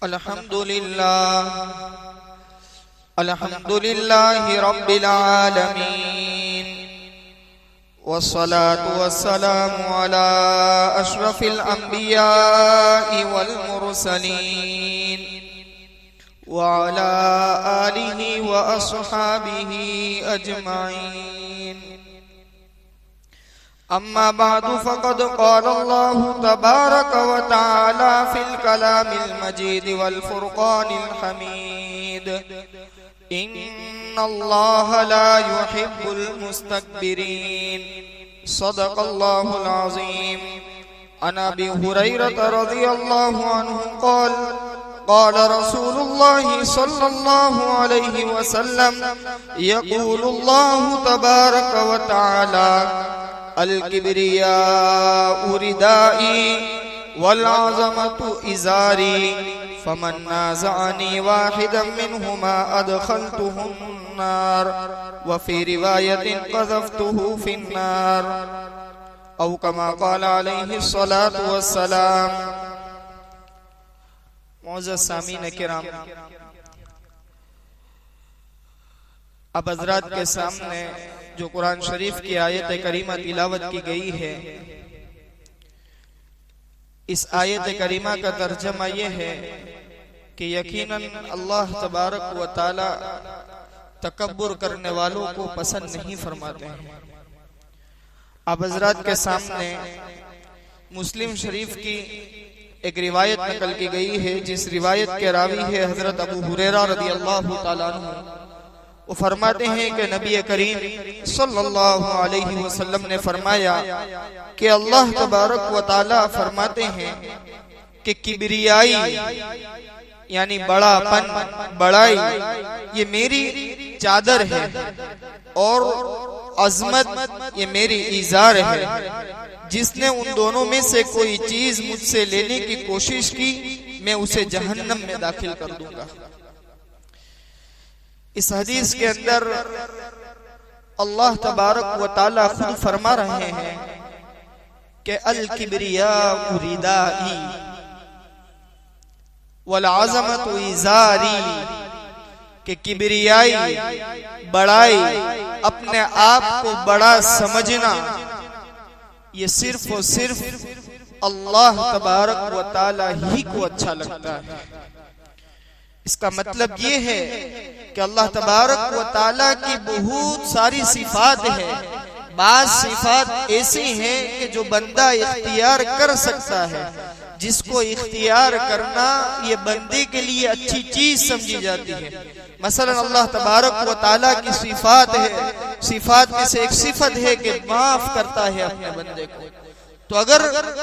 अल्हम्दुलिल्लाहि रब्बिल आलमीन वस्सलातु वस्सलामु अला अशरफिल अंबिया'i वल मुरसलीन व अला आलिहि व अस्हाबिहि अजमाइन। अम्मा बादु फ़क़द क़ाल अल्लाहु तबारक व तआला फ़िल कलामिल मजीद वल फ़ुरक़ानिल हमीद। इन्नल्लाह ला युहिब्बुल मुस्तक्बिरीन। सदक़ल्लाहुल अज़ीम। अन अबी हुरैरह रज़ियल्लाहु अन्हु क़ाल क़ाल रसूलुल्लाहि सल्लल्लाहु अलैहि वसल्लम यक़ूलुल्लाहु तबारक व तआला अल-किब्रियाउ रिदाई वल अज़मतु इज़ारी फमन नाज़अनी वाहिदन मिनहुमा अदखलतुहु अन्नार व फी रिवायतिन क़ज़फ़तुहु फ़िन्नार औ कमा क़ाल अलैहि अस्सलातु वस्सलाम। मुअज़्ज़ज़ सामीन किराम, अब हज़रात के सामने जो कुरान शरीफ की आयत करीमा तिलावत की गई है, इस आयत करीमा का तर्जमा यह है कि यकीनन अल्लाह तबारक व ताला तकब्बुर करने वालों को पसंद नहीं फरमाते हैं। अब हज़रात के सामने मुस्लिम शरीफ की एक रिवायत नकल की गई है, जिस रिवायत के रावी है हजरत अबू हुरैरा रज़ियल्लाहु ताला अन्हु। वो फरमाते हैं कि नबी करीम सल्लल्लाहु अलैहि वसल्लम ने फरमाया कि अल्लाह तबारक व ताला फरमाते हैं कि किब्रियाई यानी बड़ापन, बड़ाई ये मेरी चादर है और अज़मत ये मेरी इज़ार है। जिसने उन दोनों में से कोई चीज मुझसे लेने की कोशिश की, मैं उसे जहन्नम में दाखिल कर दूंगा। इस हदीस के अंदर अल्लाह तबारक व ताला खुद फरमा रहे हैं कि अल किब्रियाउ रिदाई वल अज़मतु इज़ारी, कि किब्रियाई बड़ाई, अपने आप को बड़ा समझना, ये सिर्फ और सिर्फ अल्लाह तबारक व ताला ही को अच्छा लगता है। इसका मतलब ये है कि अल्लाह तबारक व ताला की बहुत सारी सिफात है। बाज़ सिफात ऐसी हैं कि जो बंदा इख्तियार कर सकता है, जिसको इख्तियार करना ये बंदे के लिए अच्छी चीज समझी जाती है। मसलन अल्लाह तबारक व ताला की सिफात है, सिफात में से एक सिफत है कि माफ करता है अपने बंदे को। तो अगर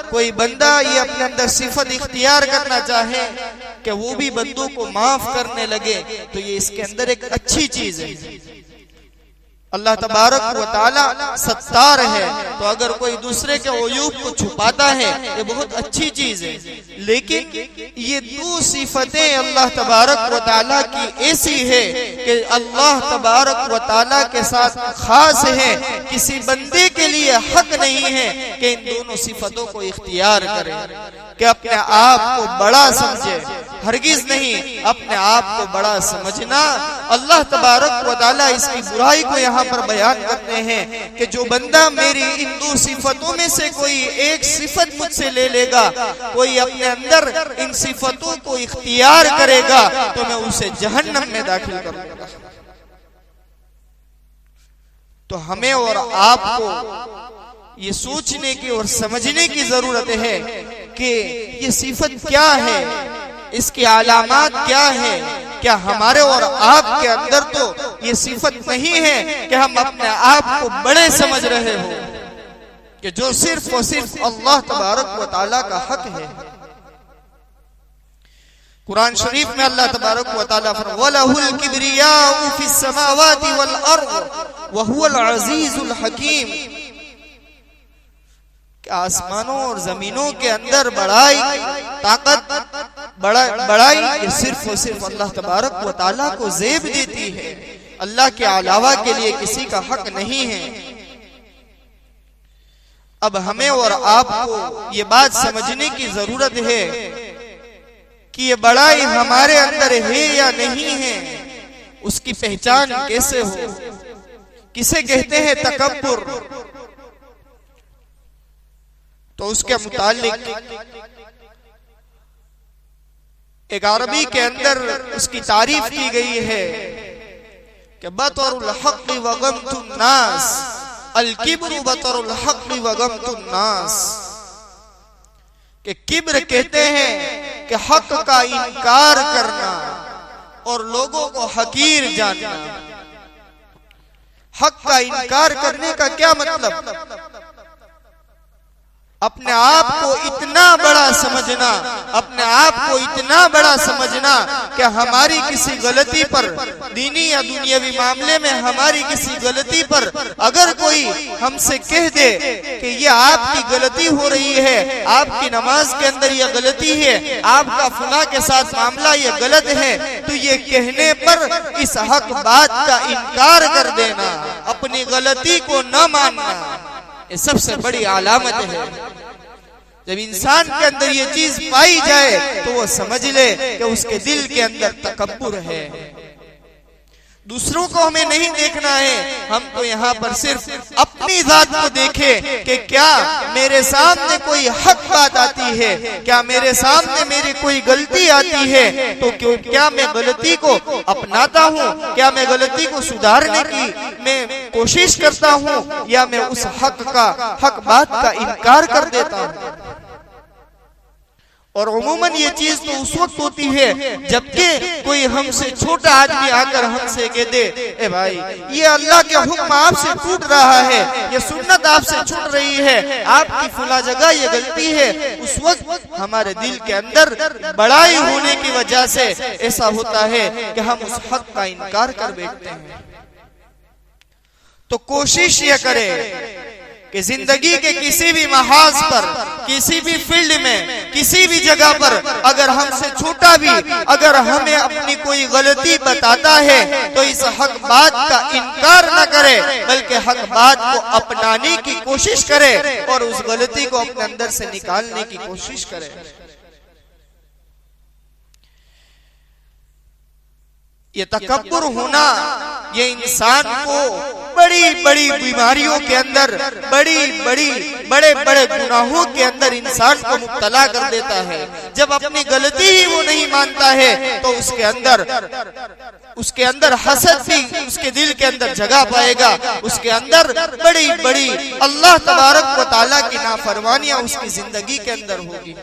कोई बंदा ये अपने अंदर सिफत इख्तियार करना चाहे कि वो भी बंदों को माफ करने लगे, तो ये इसके अंदर एक अच्छी चीज है। अल्लाह तबारक व ताला सत्तार है, तो अगर कोई दूसरे के अयूब को छुपाता है ये बहुत अच्छी चीज है। लेकिन ये दो सिफतें अल्लाह तबारक व ताला की ऐसी है कि अल्लाह तबारक व ताला के साथ खास है। किसी बंदे के लिए हक नहीं है कि इन दोनों सिफतों को इख्तियार करे, कि अपने आप को बड़ा समझे। हरगिज नहीं, अपने आप को बड़ा समझना। अल्लाह तबारक व ताला इसकी बुराई को यहाँ पर बयान करते हैं कि जो बंदा मेरी इन दो सिफतों में से कोई एक सिफत मुझसे ले लेगा, कोई अपने अंदर इन सिफतों को इख्तियार करेगा, तो मैं उसे जहन्नम में दाखिल करूंगा। तो हमें और आपको ये सोचने की और समझने की जरूरत है कि ये सिफत क्या है, इसकी अलामात क्या है। क्या हमारे और आपके अंदर तो ये सिफत नहीं है कि हम अपने आप को बड़े समझ रहे हो, कि जो सिर्फ और सिर्फ अल्लाह तबारक व ताला का हक है। कुरान शरीफ में अल्लाह तबारक व ताला फरमाता है वलहुल किब्रियाउ फिस समावाति वल अर्द व हुवल अजीजुल हकीम। आसमानों और जमीनों के अंदर बड़ाई, ताकत, बड़ाई ये सिर्फ और सिर्फ अल्लाह तबारक व ताला को ज़ेब देती है। अल्लाह के अलावा के लिए किसी का हक नहीं है। अब हमें और आपको ये बात समझने की जरूरत है कि ये बड़ाई हमारे अंदर है या नहीं है, उसकी पहचान कैसे हो। किसे कहते हैं तकब्बुर? तो उसके मुतालिक एक अरबी के अंदर उसकी तारीफ की गई है कि बतरुल हक़ व गमतुन नास, अल किब्रु बतरुल हक़ व गमतुन नास। कि किब्र कहते हैं कि हक का इनकार करना और लोगों को हकीर जानना। हक का इनकार करने का क्या मतलब? अपने आप को इतना बड़ा समझना, अपने आप को इतना बड़ा समझना कि हमारी किसी गलती पर, दीनी या दुनियावी मामले में हमारी किसी गलती पर अगर कोई हमसे कह दे कि ये आपकी गलती हो रही है, आपकी नमाज के अंदर ये गलती है, आपका फुला के साथ मामला ये गलत है, तो ये कहने पर इस हक बात का इनकार कर देना, अपनी गलती को न मानना, ये सबसे बड़ी अलामत है। जब इंसान के अंदर ये चीज पाई जाए तो वो समझ ले कि उसके दिल के अंदर तकब्बुर है। दूसरों को हमें नहीं देखना है, हम तो यहाँ पर सिर्फ अपनी जात को देखें कि क्या मेरे सामने कोई हक बात आती है, क्या मेरे सामने मेरी कोई गलती आती है, तो क्या मैं गलती को अपनाता हूँ, क्या मैं गलती को सुधारने की मैं कोशिश करता हूँ, या मैं उस हक बात का इनकार कर देता हूँ। और उमूमन ये चीज तो उस वक्त होती है जबकि कोई हमसे छोटा आदमी आकर हमसे कह दे, ए भाई ये अल्लाह के हुक्म आपसे टूट रहा है, ये सुन्नत आपसे छूट रही है, आपकी फुला जगह ये गलती है। उस वक्त हमारे दिल के अंदर बड़ाई होने की वजह से ऐसा होता है कि हम उस हक का इनकार कर बैठते हैं। तो कोशिश ये करें कि जिंदगी के किसी भी महाज पर, किसी भी फील्ड में, किसी भी जगह पर अगर हमसे छोटा भी अगर हमें अपनी कोई गलती बताता है तो इस हक बात का इनकार न करे, बल्कि हक बात को अपनाने की कोशिश करे और उस गलती को अपने अंदर से निकालने की कोशिश करे। ये तकब्बुर होना ये इंसान को बड़ी बड़ी बीमारियों के अंदर, बड़े बड़े गुनाहों के अंदर इंसान को मुब्तला कर देता है। जब अपनी गलती ही वो नहीं मानता है तो उसके अंदर हसद भी उसके दिल के अंदर जगह पाएगा, उसके अंदर बड़ी बड़ी अल्लाह तबारक व तआला की नाफरमानियां उसकी जिंदगी के अंदर होगी।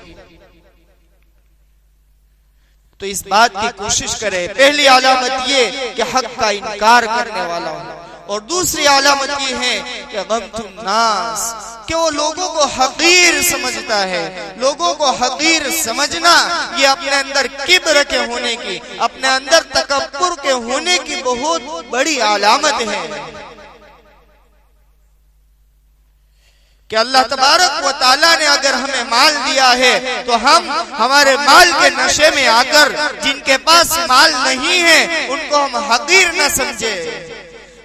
तो इस बात की कोशिश करे, पहली अलामत ये कि हक का इनकार करने वाला हो, और दूसरी अलामत ये है कि गमतुन नास, कि वो लोगों को हकीर समझता है। लोगों को हकीर समझना ये अपने अंदर किब्र के होने की, अपने अंदर तकब्बुर के होने की बहुत बड़ी अलामत है। कि अल्लाह तबारक व तआला ने अगर हमें माल दिया है तो हम हमारे माल के नशे में आकर जिनके पास माल नहीं है उनको हम हकीर न समझे।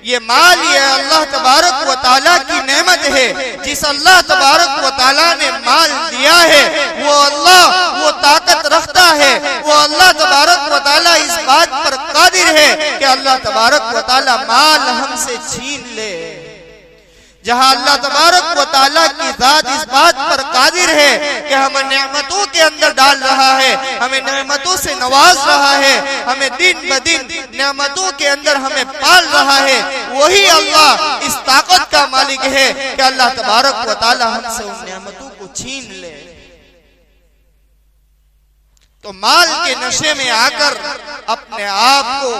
ये माल ये अल्लाह तबारक व तआला की नेमत है। जिस अल्लाह तबारक व तआला ने माल दिया है वो अल्लाह वो ताकत रखता है, वो अल्लाह तबारक व तआला इस बात पर कादिर है कि अल्लाह तबारक व तआला माल हमसे छीन ले। जहां अल्लाह तबारक व तआला की जात इस बात पर कादिर है कि हमें नेमतों के अंदर डाल रहा है, हमें नेमतों से नवाज रहा है, हमें दिन ब दिन नेमतों के अंदर हमें पाल रहा है, वही अल्लाह इस ताकत का मालिक है कि अल्लाह तबारक व तआला हमसे उन नेमतों को छीन ले। तो माल के नशे में आकर अपने आप को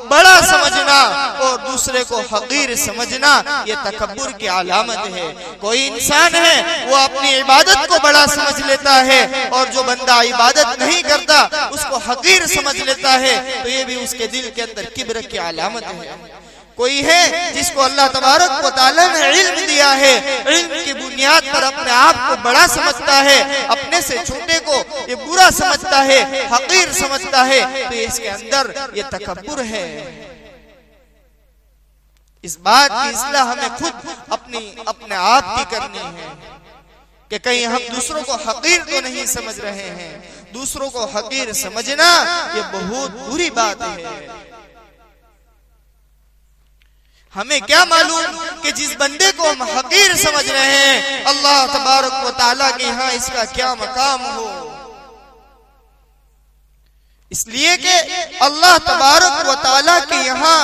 बड़ा समझना और दूसरे को हकीर समझना ये तकब्बुर की अलामत है। कोई इंसान है वो अपनी इबादत को बड़ा समझ लेता है और जो बंदा इबादत नहीं करता उसको हकीर समझ लेता है, तो ये भी उसके दिल के अंदर किब्र की अलामत है। कोई है जिसको अल्लाह तबारक व तआला ने इल्म दिया है, इल्म की बुनियाद पर अपने आप को बड़ा समझता है, अपने से छोटे को ये बुरा समझता है, हकीर समझता है, तो इसके अंदर ये तकब्बुर है। इस बात की इस्लाह हमें खुद अपने आप की करनी है कि कहीं हम दूसरों को हकीर तो नहीं समझ रहे हैं, दूसरों को हकीर समझना ये बहुत बुरी बात है। हमें क्या मालूम कि जिस बंदे को हम हकीर समझ रहे हैं अल्लाह तबारक व तआला के यहाँ इसका क्या मकाम हो। इसलिए कि अल्लाह तबारक व तआला के यहाँ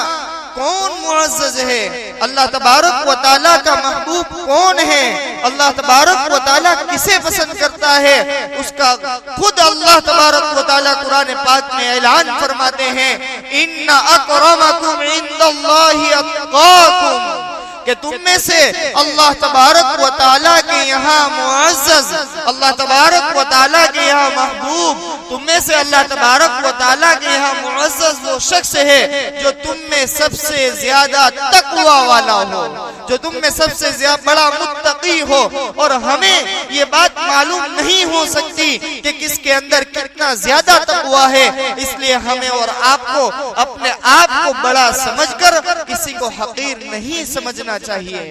कौन मुअज़्ज़ज़ है, अल्लाह तबारक व तआला का महबूब कौन है, अल्लाह तबारक व तआला किसे पसंद करता है, उसका खुद अल्लाह तबारक व तआला कुरान पाक में ऐलान फरमाते हैं, इन्ना अकरमकुम इंदल्लाहि अत्क़ाकुम, कि तुम में से अल्लाह तबारक व तआला के यहाँ मुअज़्ज़ज़, अल्लाह तबारक व तआला के यहाँ महबूब, तुम में से अल्लाह तबारक व तआला के यहाँ मुअज़्ज़ज़ वो शख्स है जो तुम में सबसे ज्यादा तक़वा वाला हो, जो तुम में सबसे ज्यादा बड़ा मुत्तकी हो। और हमें ये बात मालूम नहीं हो सकती कि किसके अंदर कितना ज्यादा तक़वा है, इसलिए हमें और आपको अपने आप को बड़ा समझकर किसी को हकीर नहीं समझना चाहिए।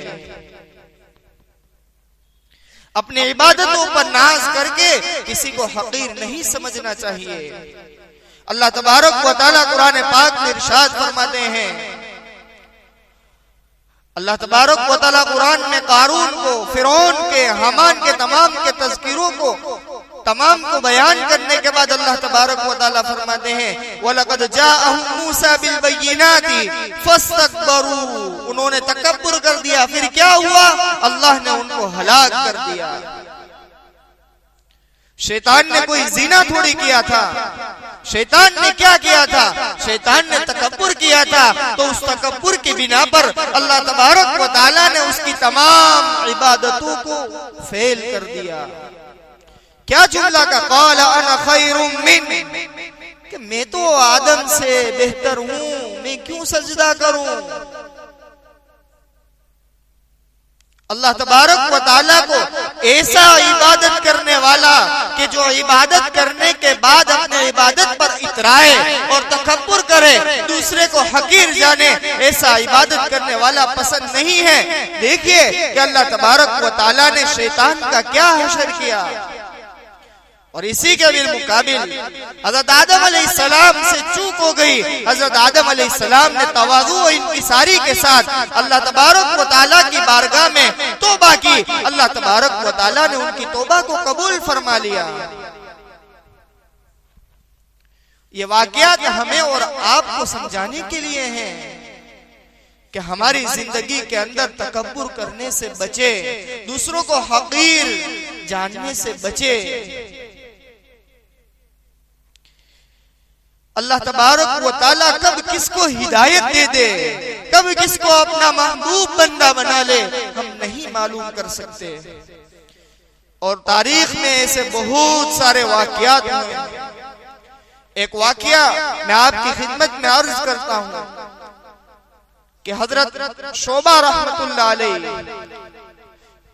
अपने इबादतों पर नाज करके किसी को हकीर नहीं समझना चाहिए। अल्लाह तबारक व तआला कुरान पाक में इरशाद फरमाते हैं, अल्लाह तबारक व तआला कुरान में कारून को, फिरौन के, हामान के तमाम के तज़किरों को, तमाम को बयान करने के बाद अल्लाह तबारक व तआला फरमाते हैं, वलक़द जाअहुम मूसा बिल बय्यिनाति फस्तकबरू, उन्होंने तकब्बुर कर दिया, फिर क्या हुआ, अल्लाह ने उनको हलाक कर दिया। शैतान ने कोई ज़िना थोड़ी किया था, शैतान ने क्या किया था, शैतान ने तकब्बुर किया था, तो उस तकब्बुर की बिना पर अल्लाह तबारक व तआला ने उसकी तमाम इबादतों को फेल कर दिया। क्या जुमला का, क़ाला अना खैरुम मिन, कि मैं तो आदम से बेहतर हूं, मैं क्यों सजदा करूं। अल्लाह तबारक व तआला को ऐसा इबादत करने वाला कि जो इबादत करने के बाद अपने इबादत पर इतराए और तकब्बुर करे, दूसरे को हकीर जाने, ऐसा इबादत करने वाला पसंद नहीं है। देखिए कि अल्लाह तबारक व तआला ने शैतान का क्या हशर किया। और इसी के भी मुकाबिल हजरत आदम अलैहिस्सलाम से चूक हो गई। हजरत आदम अलैहिस्सलाम ने तवाज़ु व इंकिसारी के साथ अल्लाह तबारक व तआला की बारगाह में तौबा की। अल्लाह तबारक व तआला ने उनकी तौबा को कबूल फरमा लिया। ये वाक़यात हमें और आपको समझाने के लिए हैं कि हमारी जिंदगी के अंदर तकब्बुर करने से बचे, दूसरों को हकीर जानने से बचे। अल्लाह तबारक व तआला कब किसको हिदायत दे दे, कब किसको अपना महबूब बंदा बना ले, हम नहीं मालूम कर सकते। और तारीख में ऐसे बहुत सारे वाक़यात हुए। एक वाक़या मैं आपकी खिदमत में अर्ज करता हूँ कि हजरत शोबा रहमतुल्लाह अलैह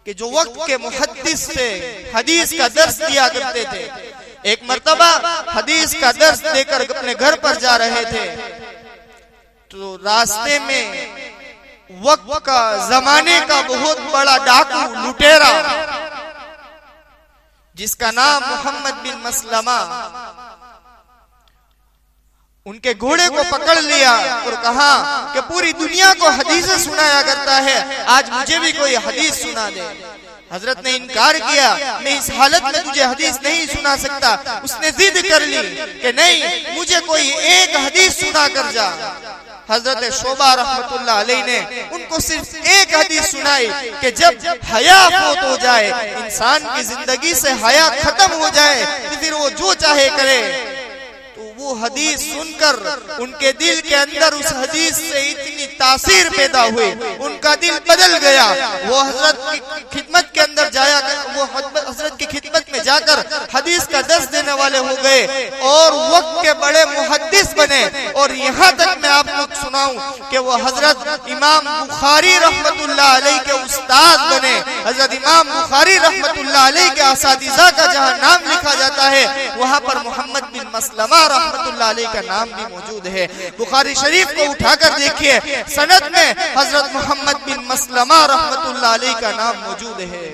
कि जो वक्त के मुहद्दिस थे, हदीस का दर्स दिया करते थे, एक मर्तबा हदीस का दर्स देकर अपने घर पर जा रहे थे, तो रास्ते में वक्त का, जमाने का बहुत बड़ा डाकू, लुटेरा, जिसका नाम मोहम्मद बिन मसलमा, उनके घोड़े को पकड़ लिया और कहा कि पूरी दुनिया को हदीसें सुनाया करता है, आज मुझे भी कोई हदीस सुना दे। हजरत ने इनकार किया, मैं इस हालत में तुझे हदीस नहीं सुना सकता। उसने जिद कर ली कि नहीं, मुझे कोई एक हदीस सुना कर जा। हजरत शोबा रहमतुल्लाह अलैह ने उनको सिर्फ एक हदीस सुनाई कि जब हया फौत हो जाए, इंसान की जिंदगी से हया खत्म हो जाए, तो फिर वो जो चाहे करे। वो हदीस सुनकर उनके दिल के अंदर उस हदीस से इतनी तासीर पैदा हुई, उनका दिल बदल गया। वो हजरत की खिदमत के अंदर जाया, वो हजरत की खिदमत में जाकर हदीस का दर्स देने वाले हो गए और वक्त के बड़े मुहद्दिस बने। और यहाँ तक मैं आपको सुनाऊं कि वो हजरत इमाम बुखारी रहमतुल्लाह अलैह के उस्ताद बने। हजरत इमाम बुखारी रहमतुल्लाह अलैह के असातिज़ा का जहाँ नाम लिखा जाता है, वहाँ पर मोहम्मद बिन मसलमा रहमतुल्लाह अलैह का नाम भी मौजूद है। बुखारी शरीफ को उठाकर देखिए, सनद में हजरत मोहम्मद बिन मसलमा रहमतुल्लाह अलैह का नाम मौजूद है।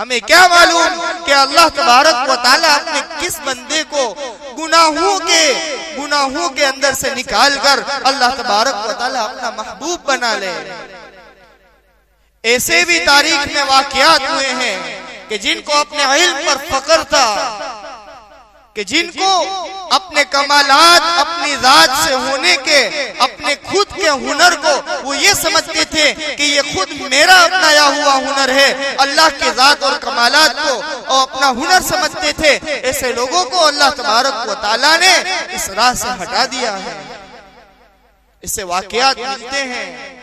हमें क्या मालूम कि अल्लाह तबारक व तआला अपने किस बंदे को गुनाहों के अंदर से निकाल कर अल्लाह तबारक व तआला अपना महबूब बना ले। ऐसे भी तारीख में वाकयात हुए हैं कि जिनको अपने इल्म पर फख्र था, कि जिनको अपने कमालात अपनी जात से होने के, अपने खुद के हुनर को वो ये समझते थे कि ये खुद मेरा अपनाया हुआ हुनर है, अल्लाह के जात और कमालात को और अपना हुनर समझते थे। ऐसे लोगों को अल्लाह तबारक व तआला ने इस राह से हटा दिया है। इससे वाकयात मिलते हैं।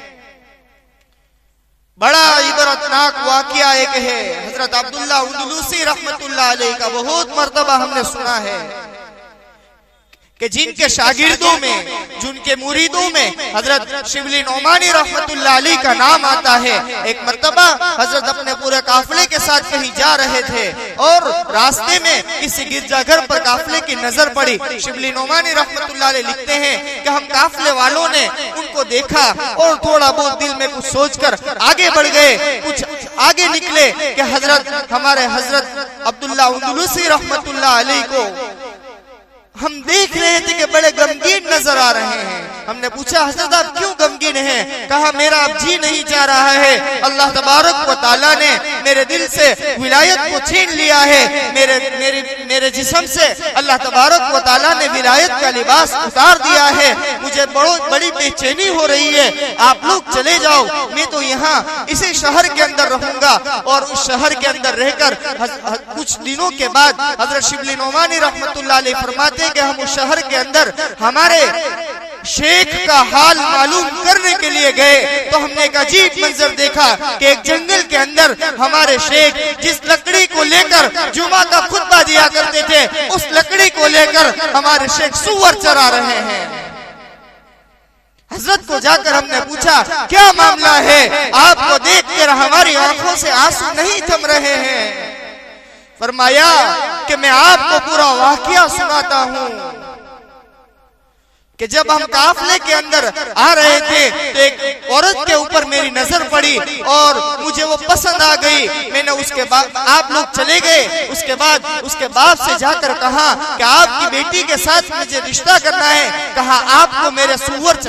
बड़ा इबरतनाक वाकया एक है, हजरत अब्दुल्लाह उंदुलूसी रहमतुल्लाह अलैह का बहुत मर्तबा हमने सुना है कि जिनके शागिर्दों में, जिनके मुरीदों में हजरत शिबली नौमानी रहमतुल्लाह अलैह का नाम आता है। एक मर्तबा हजरत अपने पूरे काफिले के साथ कहीं जा रहे थे और रास्ते में किसी गिरजाघर पर काफिले की नजर पड़ी। शिबली नौमानी रहमतुल्लाह अलैह लिखते हैं कि हम काफिले वालों ने उनको देखा और थोड़ा बहुत दिल में कुछ सोचकर आगे बढ़ गए। कुछ आगे निकले कि हमारे हजरत अब्दुल्लाह उंदुलूसी रहमतुल्लाह अलैह को हम देख रहे थे कि बड़े गमगीन नजर आ रहे हैं। हमने पूछा, हजरत आप क्यों गमगीन हैं? कहा, मेरा अब जी नहीं जा रहा है, अल्लाह तबारक व तआला ने मेरे दिल से विलायत को छीन लिया है, मेरे जिस्म से अल्लाह तबारक व तआला ने विलायत का लिबास उतार दिया है, मुझे बहुत बड़ी बेचैनी हो रही है, आप लोग चले जाओ, मैं तो यहाँ इसी शहर के अंदर रहूंगा। और उस शहर के अंदर रहकर कुछ दिनों के बाद हजरत शिबली नौमानी रहमतुल्लाह अलैह फरमाते कि हम उस शहर के अंदर हमारे शेख का हाल मालूम करने के लिए गए तो हमने एक अजीब मंजर देखा कि एक जंगल के अंदर हमारे शेख जिस लकड़ी को लेकर जुमा का खुतबा दिया करते थे, उस लकड़ी को लेकर हमारे शेख सुअर चरा रहे हैं। हजरत को जाकर हमने पूछा, क्या मामला है? आपको देखकर हमारी आंखों से आंसू नहीं थम रहे हैं। फरमाया कि मैं आपको पूरा वाकया सुनाता हूँ कि जब हम काफले के अंदर आ रहे थे तो एक औरत के ऊपर मेरी नजर पड़ी और मुझे वो पसंद आ गई। मैंने उसके बाद, आप लोग चले गए, उसके बाद उसके बाप से जाकर कहा कि आपकी बेटी के साथ मुझे रिश्ता करना है। कहा, आपको मेरे सुअर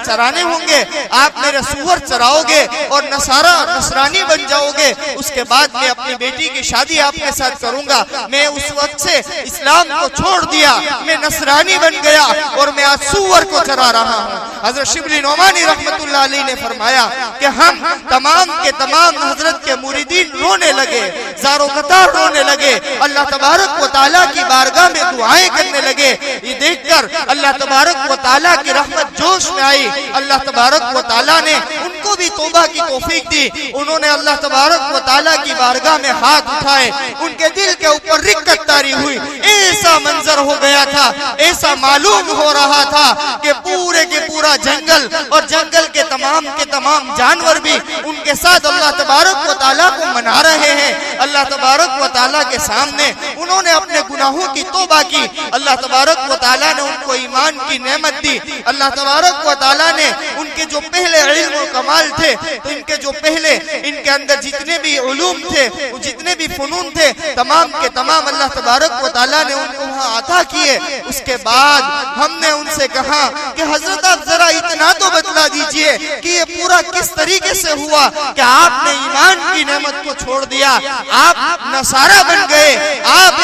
चराने होंगे, आप मेरे सुअर चराओगे और नसरानी बन जाओगे, उसके बाद मैं अपनी बेटी की शादी आपके साथ करूंगा। मैं उस वक्त से इस्लाम को छोड़ दिया, मैं नसरानी बन गया और मैं आज सुअर को चरा रहा हूँ। हजरत शिबली नौमानी रहमतुल्लाह अलैह ने फरमाया कि हम तमाम के तमाम हजरत के मुरीदीन रोने लगे, ज़ारो कतार रोने लगे, अल्लाह तबारक व तआला की बारगाह में दुआएं करने लगे। ये देखकर अल्लाह तबारक व तआला की रहमत जोश में आई। अल्लाह तबारक व तआला ने उनको भी तौबा की तौफीक दी। उन्होंने अल्लाह तबारक व तआला की बारगाह में हाथ उठाए, उनके दिल के ऊपर रिक्कत तारी हुई। ऐसा मंजर हो गया था, ऐसा मालूम हो रहा था कि पूरे के पूरा जंगल और जंगल के तमाम जानवर भी उनके साथ अल्लाह तबारक व तआला को मना रहे हैं। अल्लाह तबारक व तआला के सामने उन्होंने अपने गुनाहों की तौबा की। अल्लाह तबारक व तआला ने उनको ईमान की नेमत दी। अल्लाह तबारक व तआला ने उनके जो पहले इल्म और कमाल थे, तो इनके जो पहले इनके अंदर जितने भी उलूम थे, जितने भी फनून थे, तमाम के तमाम अल्लाह तबारक व तआला ने उनको वहाँ अता किए। उसके बाद हमने उनसे कहा कि हजरत आप जरा इतना तो बतला दीजिए कि ये पूरा किस तरीके से हुआ कि आपने ईमान की नेमत को छोड़ दिया, आप नसारा बन गए, आप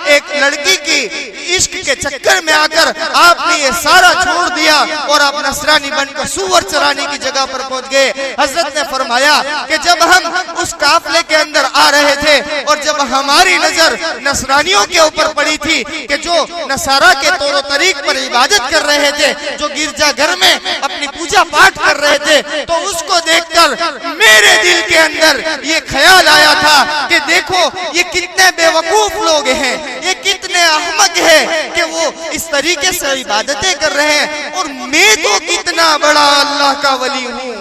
एक लड़की की इश्क के चक्कर में आकर आपने ये सारा छोड़ दिया और आप नसरानी बनकर सुअर चराने की जगह पर पहुंच गए। हजरत ने फरमाया कि जब हम उस काफले के अंदर आ रहे थे और जब हमारी नजर नसरानियों के ऊपर पड़ी थी कि जो नसारा के तौर तरीक पर इबादत कर रहे थे, जो गिरजाघर में अपनी पूजा पाठ कर रहे थे, तो उसको देखकर मेरे दिल के अंदर ये ख्याल आया था कि देखो ये कितने बेवकूफ लोग हैं, ये कितने अहमक हैं कि वो इस तरीके से इबादतें कर रहे हैं। और मैं तो कितना बड़ा अल्लाह का वली हूँ,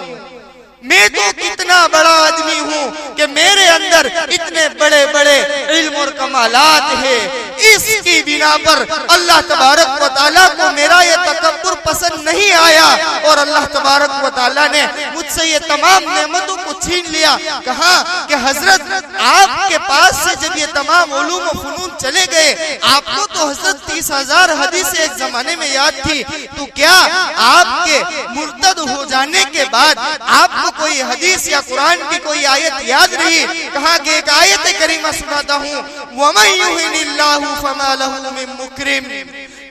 मैं तो कितना बड़ा आदमी हूँ कि मेरे अंदर अंदर इतने बड़े बड़े इल्म और कमालात है, इसकी बिना पर अल्लाह तबारक व तआला को मेरा ये तकब्बुर पसंद नहीं आया और अल्लाह तबारक व तआला ने मुझसे ये तमाम नेमतों को छीन लिया। कहा कि हजरत आपके पास से जब ये तमाम उलूम व फनून चले गए, आपको तो हजरत 30,000 हदीसें एक जमाने में याद थी, तो क्या आपके मुर्तद हो जाने के बाद आपको कोई हदीस या कुरान की कोई आयत याद रही? कहा कि एक आयत करीमा सुनाता हूँ, वमन युहिनिल्लाहु फमा लहू मिन मुकरिम,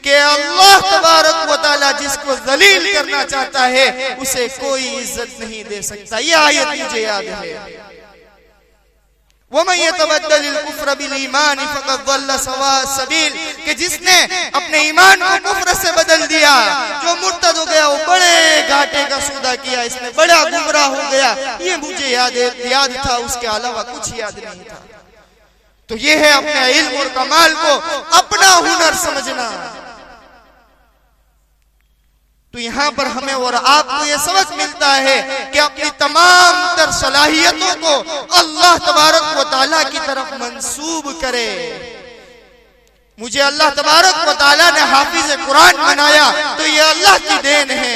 कि अल्लाह तबारक व तआला जिसको जलील करना चाहता है उसे कोई इज्जत नहीं दे सकता। ये आयत मुझे याद है। वमन यतबद्दलिल कुफ्र बिल ईमान फक़द ज़ल्ल सवाअ सबील, कि जिसने अपने ईमान को कुफ्र से बदल दिया, जो मुर्तद हो गया, वो बड़े घाटे का सौदा किया, इसने बड़ा गुमराह हो गया। ये मुझे याद था, उसके अलावा कुछ याद नहीं था। तो ये है अपने इल्म और कमाल को अपना हुनर समझना। तो यहाँ पर हमें और आपको ये सबक मिलता है कि अपनी तमाम तर सलाहियतों को अल्लाह तबारक व तआला की तरफ मंसूब करे। मुझे अल्लाह तबारक व तआला ने हाफिज कुरान बनाया तो ये अल्लाह की देन है।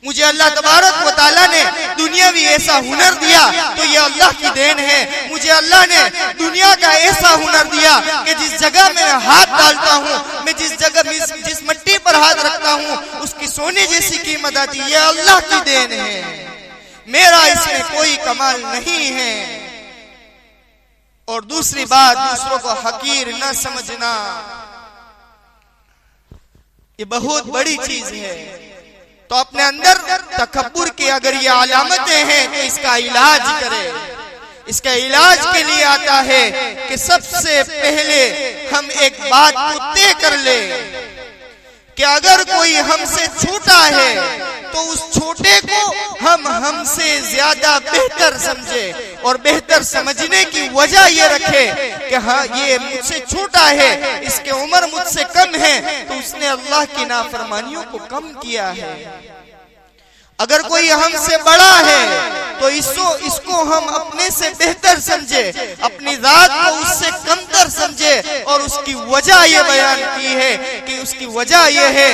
मुझे अल्लाह तबारक व तआला ने दुनियावी ऐसा हुनर दिया तो ये अल्लाह की देन है। मुझे अल्लाह ने दुनिया का ऐसा हुनर दिया कि जिस जगह मैं हाथ डालता हूँ, मैं जिस मिट्टी पर हाथ रखता हूँ, उसकी सोने जैसी कीमत आती है। ये अल्लाह की देन है, मेरा इसमें कोई कमाल नहीं है। और दूसरी बात, दूसरों को हकीर न समझना, ये बहुत बड़ी चीज है। तो अपने अंदर तकब्बुर की अगर ये अलामतें हैं तो इसका इलाज करें। इसका इलाज के लिए आता है कि सबसे पहले हम एक बात को तय कर ले कि अगर कोई हमसे छोटा है तो उस छोटे को हम हमसे ज्यादा बेहतर समझे, और बेहतर समझने की वजह ये रखे कि हाँ ये मुझसे छोटा है, इसकी उम्र मुझसे कम है, तो उसने अल्लाह की नाफरमानियों को कम किया है। अगर कोई हमसे बड़ा है तो इसको हम अपने से बेहतर समझे, अपनी जात को उससे कमतर समझे, और उसकी वजह ये बयान की है कि उसकी वजह ये है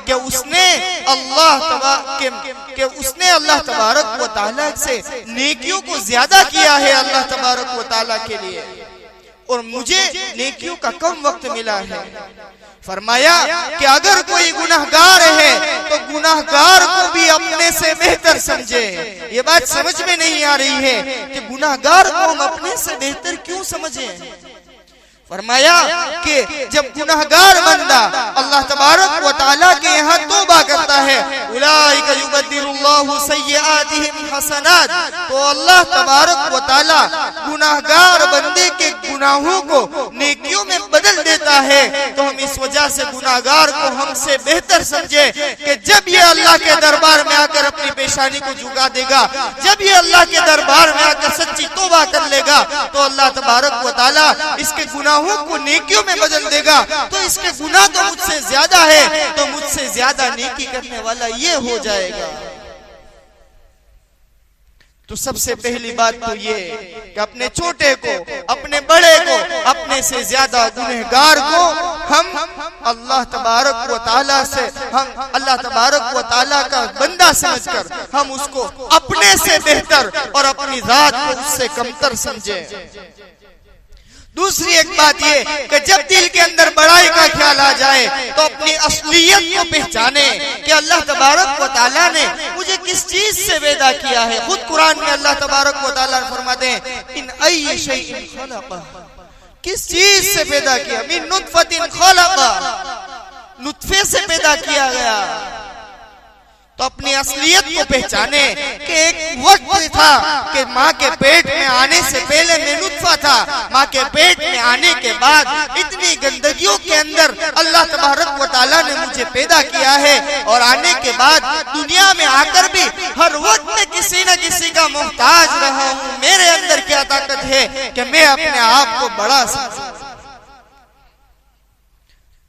कि उसने अल्लाह तबारक व तआला से नेकियों को ज्यादा किया है अल्लाह तबारक व तआला के लिए, और मुझे नेकियों का कम वक्त मिला है। फरमाया कि अगर कोई गुनाहगार है तो गुनाहगार को भी अपने से बेहतर समझे। ये बात समझ में नहीं आ रही है कि गुनाहगार को हम अपने से बेहतर क्यों समझें। फरमाया कि जब गुनाहगार बंदा अल्लाह तबारक व तआला के यहाँ तौबा करता है, उलाइका युबद्दिलुल्लाहु सय्यिआतिहिम हसनात, तो अल्लाह तबारक व तआला गुनाहगार बंदे के गुनाहों को नेकियों में बदल देता है। तो हम इस वजह से गुनाहगार को हमसे बेहतर समझे कि जब ये अल्लाह के दरबार में आकर अपनी पेशानी को झुका देगा, जब ये अल्लाह के दरबार में आकर सच्ची तौबा कर लेगा, तो अल्लाह तबारक व तआला इसके गुनाहों को नेकियों में बदल देगा। तो इसके गुनाह तो मुझसे ज्यादा है, तो मुझसे ज्यादा नेकी करने वाला ये हो जाएगा। तो सबसे पहली बात तो ये कि अपने छोटे को, अपने बड़े को, अपने से ज्यादा गुनहगार को हम अल्लाह तबारक व तआला से, हम अल्लाह तबारक व तआला का बंदा समझकर हम उसको अपने से बेहतर और अपनी जात को उससे कमतर समझे। दूसरी एक बात ये कि जब दिल के अंदर बड़ाई का ख्याल आ जाए तो अपनी असलियत को पहचाने कि अल्लाह तबारक व तआला ने मुझे किस चीज से पैदा किया है। खुद कुरान में अल्लाह तबारक व तआला फरमाते हैं, इन अय्यि शैइन खलक़ा, किस चीज से पैदा किया, मिन नुत्फतिन खलक़ा, नुत्फे से पैदा किया गया। तो अपनी असलियत को पहचाने कि एक वक्त था कि माँ के पेट में आने से पहले मैं नुत्फा था, माँ के पेट में आने के बाद इतनी गंदगियों के अंदर अल्लाह तबारक व तआला ने मुझे पैदा किया है, और आने के बाद दुनिया में आकर भी हर वक्त में किसी न किसी का मोहताज रहा हूँ। मेरे अंदर क्या ताकत है कि मैं अपने आप को बड़ा समझूं।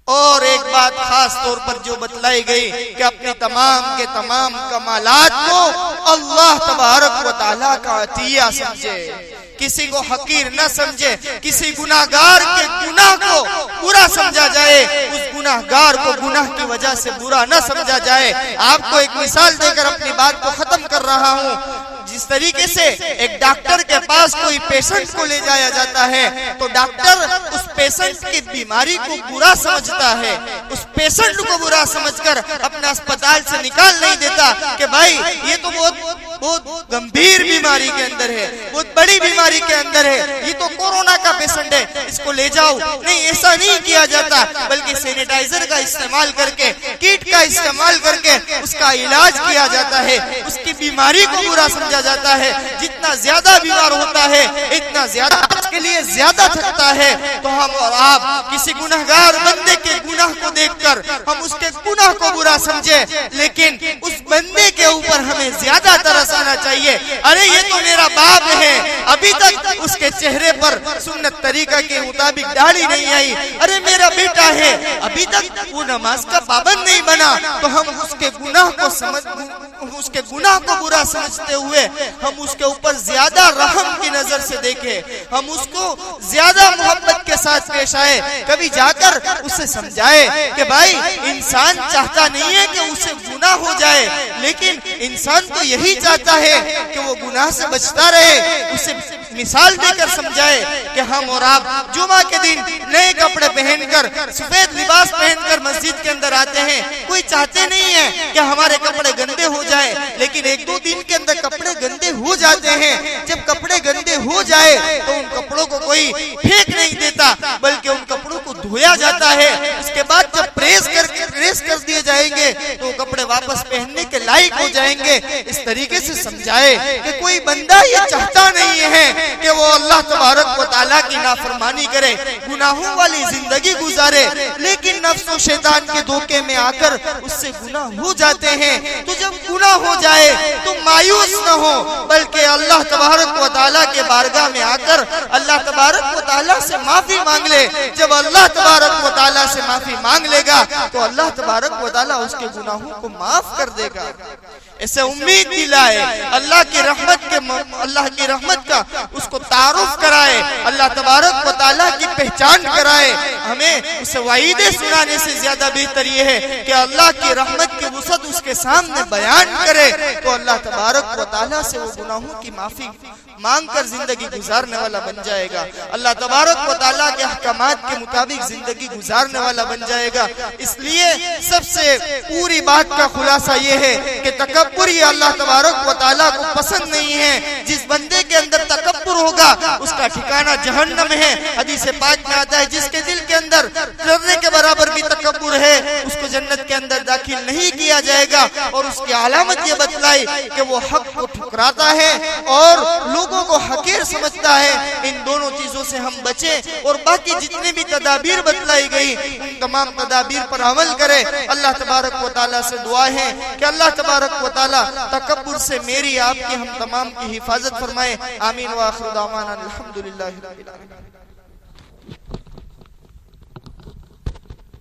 और एक बात खास तौर पर जो बतलाई गई कि अपनी तमाम के तमाम कमालात को अल्लाह तबारक व तआला का अतिया समझे, किसी को हकीर न समझे, किसी गुनाहगार के गुनाह को बुरा समझा जाए, उस गुनाहगार को गुनाह की वजह से बुरा न समझा जाए। आपको एक मिसाल देकर अपनी बात को खत्म कर रहा हूँ। जिस तरीके से एक डॉक्टर के पास कोई पेशेंट को ले जाया जाता है तो डॉक्टर उस पेशेंट की बीमारी को बुरा समझता है, उस पेशेंट को बुरा समझकर अपने अस्पताल से निकाल नहीं देता कि भाई ये तो बहुत गंभीर बीमारी के अंदर है, बहुत बड़ी बीमारी के अंदर है, ये तो कोरोना का पेशेंट है, इसको ले जाओ। नहीं, ऐसा नहीं किया जाता, बल्कि सैनिटाइजर का इस्तेमाल करके, किट का इस्तेमाल करके उसका इलाज किया जाता है, उसकी बीमारी को बुरा समझा जाता है। जितना ज्यादा बीमार होता है इतना ज्यादा उसके लिए ज्यादा थकता है। तो हम और आप किसी गुनहगार बंदे के गुनाह को देखकर हम उसके गुनाह को बुरा समझे, लेकिन उस बंदे के ऊपर हमें ज्यादा तरस आना चाहिए। अरे ये तो मेरा बाप है, अभी तक उसके चेहरे पर सुन्नत तरीका के मुताबिक दाढ़ी नहीं आई। अरे मेरा बेटा है, अभी तक वो नमाज का पाबंद नहीं बना। तो हम उसके गुनाह को बुरा समझते हुए हम उसके ऊपर ज्यादा रहम की नजर से देखें, हम उसको ज्यादा मोहब्बत के साथ पेश आए। कभी जाकर उसे समझाए कि भाई इंसान चाहता नहीं है कि उसे गुनाह हो जाए, लेकिन इंसान तो यही चाहता है कि वो गुनाह से बचता रहे। उसे मिसाल देकर समझाए कि हम और आप जुमा के दिन नए कपड़े पहनकर, सफेद लिबास पहनकर मस्जिद के अंदर आते हैं। कोई चाहते नहीं है कि हमारे कपड़े गंदे हो जाए, लेकिन एक दो दिन के अंदर कपड़े गंदे हो जाते हैं। जब कपड़े गंदे हो जाए तो उन कपड़ों को कोई फेंक नहीं देता, बल्कि उन कपड़ों को धोया जाता है। उसके बाद जब प्रेस कर दिए जाएंगे तो कपड़े वापस पहनने के लायक हो जाएंगे। इस तरीके से समझाए कि कोई बंदा ये चाहता नहीं है कि वो अल्लाह तबारक व तआला की नाफरमानी करे, गुनाहों वाली जिंदगी गुजारे, लेकिन नफ्स और शैतान के धोखे में आकर उससे गुनाह हो जाते हैं। तो जब गुनाह हो जाए तो मायूस न हो, बल्कि अल्लाह तबारक व तआला के बारगाह में आकर अल्लाह तबारक व तआला से माफी मांग ले। जब अल्लाह तबारक व तआला से माफी मांग लेगा तो अल्लाह तबारक व तआला उसके गुनाहों को माफ कर देगा। ऐसे उम्मीद दिलाए, अल्लाह की रहमत का उसको तारुफ कराए, अल्लाह तबारक व तआला की पहचान कराए। हमें उसे वाइदे सुनाने से ज्यादा बेहतर ये है कि अल्लाह की रहमत की वसअत उसके सामने बयान करे, तो अल्लाह तबारक व तआला से वो गुनाहों की माफी मांग कर जिंदगी गुजारने वाला बन जाएगा। अल्लाह तबारक व तआला के अहकामात के मुताबिक जिंदगी गुजारने वाला बन जाएगा। इसलिए सबसे पूरी बात का खुलासा ये है कि तकब्बुर ये अल्लाह तबारक व तआला को पसंद नहीं है। जिस बंदे के अंदर तकब्बुर होगा उसका ठिकाना जहन्नम है। हदीस पाक में आता है जिसके दिल के अंदर जर्रे के बराबर भी तकब्बुर है उसको जन्नत के अंदर दाखिल नहीं किया जाएगा। और उसकी अलामत ये बतलाई कि वो हक को ठुकराता है और लोगों को हकीर समझता है। इन दोनों चीजों से हम बचें और बाकी जितने भी तदाबीर बतलाई गई उन तमाम तदाबीर पर अमल करें। अल्लाह तबारक व तआला से दुआ है कि अल्लाह तबारक व तआला तकब्बुर से मेरी आपकी हम तमाम की हिफाजत फरमाए। आमीन व आखिर दावाना अल्हम्दुलिल्लाहि रब्बिल आलमीन।